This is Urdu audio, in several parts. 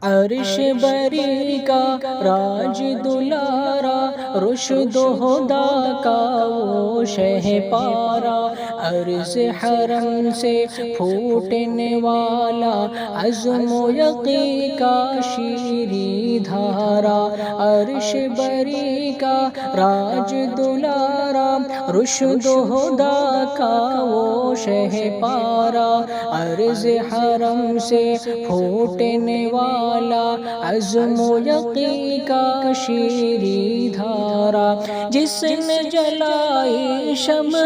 عرش بری کا راج دلارا، رشد و ہدا کا وہ شہ پارا، عرض حرم سے پھوٹنے والا، عزم و یقین کا شیریں دھارا، عرش بری کا راج دلارا، رشد و ہدا کا وہ شہ پارا، عرض حرم سے پھوٹنے والا، عزم و یقین کا شیریں دھارا، جس نے جلائی شمع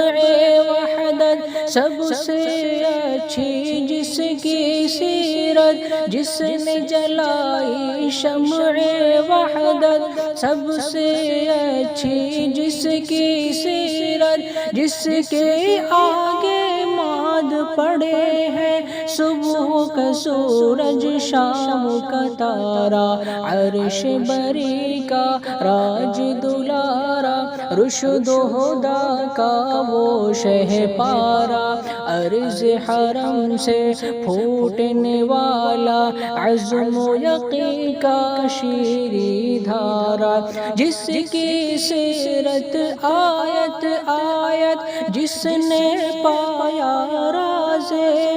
وحدت سب سے اچھی جس کی سیرت، جس نے جلائی شمع وحدت سب سے اچھی جس کی سیرت، جس کے آگے ماد پڑے ہیں صبح کا سورج شام کا تارا، عرش بری کا راج دلارا، رشد و ہدا کا وہ شہ پارا، عرض حرم سے پھوٹنے والا، عزم و یقین کا شیریں دھارا، جس کی سیرت آیت آیت جس نے پایا راز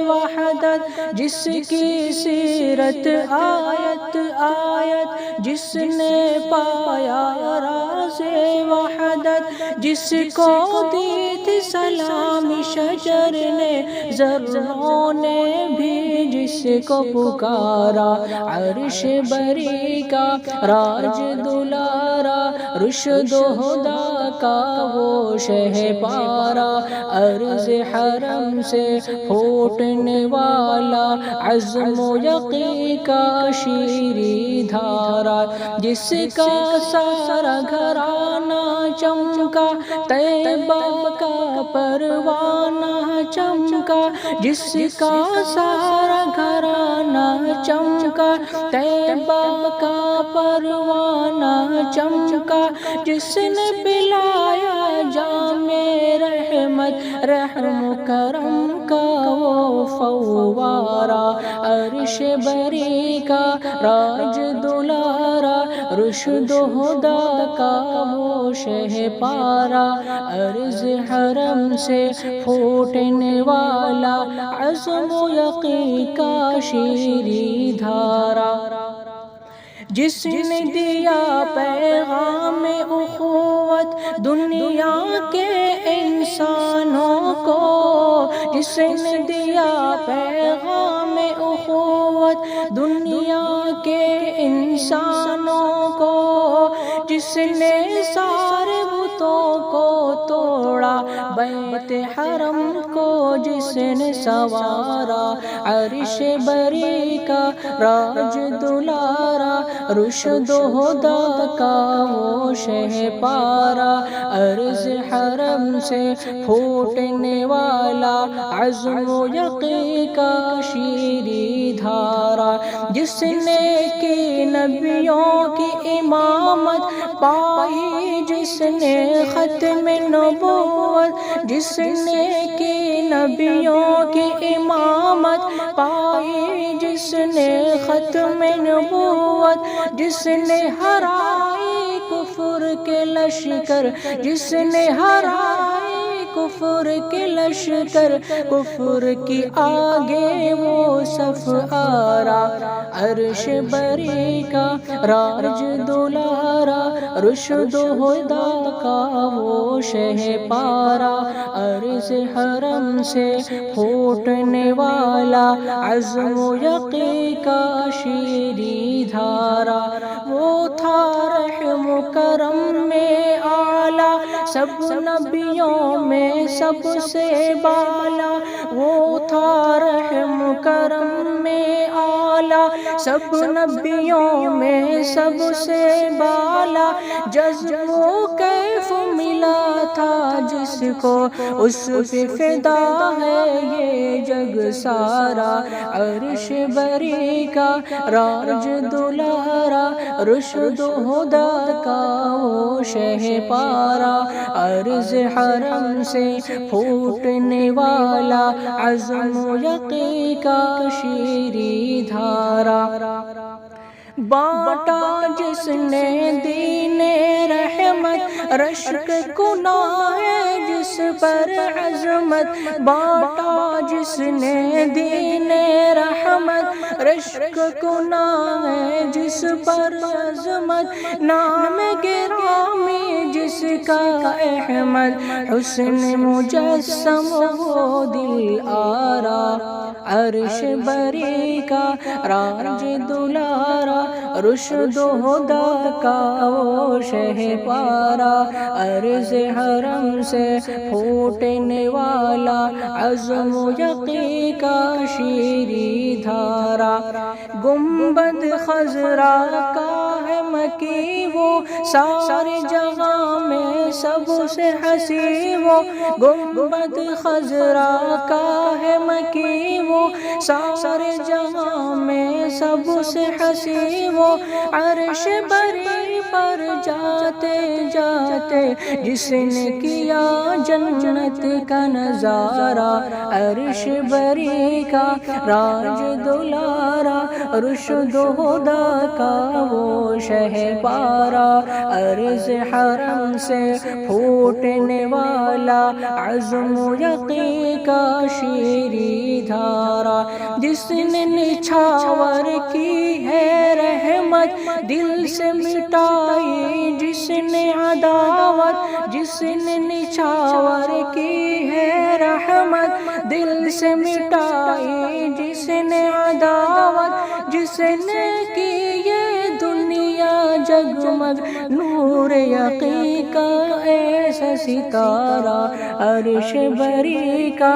وحدت، جس کی سیرت آیت آیت جس نے پایا راز وحدت، جس کو دی تھی سلام شجر نے ذروں نے بھی جس کو پکارا، عرش بری کا راج دلارا، رشد و ہدا کا وہ شہ پارا، عرض حرم سے پھوٹنے والا، عزم و یقین کا شیریں دھارا، جس کا سارا گھرانہ چمکا، طیبہ کا پروانہ چمکا، جس کا سارا گھرانہ چمکا، طیبہ کا پروانہ چمکا، جس نے پلایا جام رحمت رحم کرم کا وہ فوارا، عرش بری کا راج دلارا، رشد و ہدا کا وہ شہ پارا، عرض حرم سے پھوٹنے والا، عزم و یقین کا شیریں دھارا، جس نے دیا پیغام اخوت دنیا کے انسانوں کو، جس نے دیا پیغام اخوت دنیا کے انسانوں کو، جس نے سارے بتوں کو توڑا، بیت حرم کو جس نے سنوارا، عرش بری کا راج دلارا، رشد و ہدا کا وہ شہ پارا، عرض حرم سے پھوٹنے والا، عزم و یقین کا شیریں دھارا، جس نے کی نبیوں کی امامت پائی، جس نے ختم نبوت، جس نے کی نبیوں کی امامت پائی، جس نے ختم نبوت، جس نے ہرائی کفر کے لشکر، جس نے ہرائی کفر کے لشکر، کفر کی آگے وہ صف آرا، عرش بری کا راج دلارا، رشد و ہدا کا وہ شہ پارا، عرض حرم سے پھوٹنے والا، عزم و یقین کا شیریں دھارا، وہ تھا رحم و کرم میں اعلیٰ، سب نبیوں میں سب سے بالا، وہ تھا رحم و کرم میں اعلیٰ، سب نبیوں میں سب سے بالا، جذب و کیف ملا تھا جس کو، اس پہ فدا ہے یہ جگ سارا، عرش بری کا راج دلارا، رشد و ہدا کا وہ شہ پارا، عرض حرم سے پھوٹنے والا، عزم و یقین کا شیریں دھارا، بانٹا جس نے دین رحمت، رشک کناں ہے جس پر عظمت، بانٹا جس نے دین رحمت، رشک کناں ہے جس پر عظمت، نام گرامی جس کا احمد، حسن مجسم وہ دل آرا، عرش بری کا راج دلارا، رشد و ہدی کا وہ شہ پارا، عرض حرم سے پھوٹنے والا، عزم و یقین کا شیریں دھارا، گنبد خضرا کا ہے مکی وہ، سارے جہاں میں سب سے حسیں وہ، گنبد خضرا کا ہے مکی وہ، سارے جہاں میں سب سے حسیں وہ، عرش بری پر جاتے جاتے جس نے کیا جنت کا نظارہ، عرش بری کا راج دلارا، رشد و ہدی کا وہ شہ پارا، عرض حرم سے پھوٹنے والا، عزم و یقین کا شیریں دھارا، جس نے نچھاور کی ہے رحمت، دل سے مٹائی جس نے عداوت، جس نے نچھاور کی ہے رحمت، دل سے مٹائی جس نے عداوت، جس نے کی یہ دنیا جگمگ، نور یقین کا ایسا ستارہ، عرش بری کا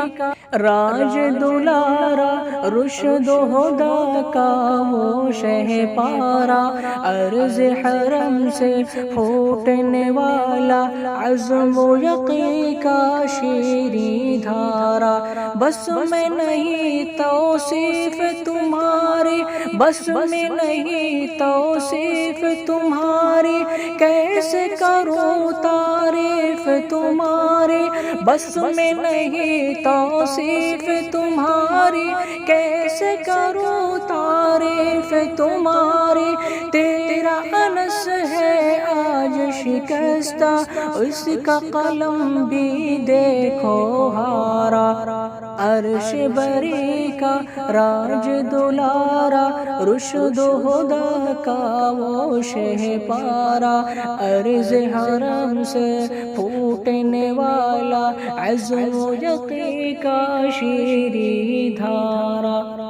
راج دلارا، رشد و ہدی کا وہ شہ پارا، عرض حرم سے پھوٹنے والا، عزم و یقین کا شیریں دھارا، بس میں نہیں توصیف تمہاری، بس میں نہیں توصیف تمہاری، کیسے کروں تعریف تمہاری، بس میں نہیں توصیف تمہاری، کیسے کروں تعریف تمہاری، تیرا انس ہے آج شکستہ، اس کا قلم بھی دیکھو ہارا، عرش بری کا راج دلارا، رشد و ہدی کا وہ شہ پارا، عرض حرم سے پھوٹنے والا، عزم و یقین کا شیریں دھارا۔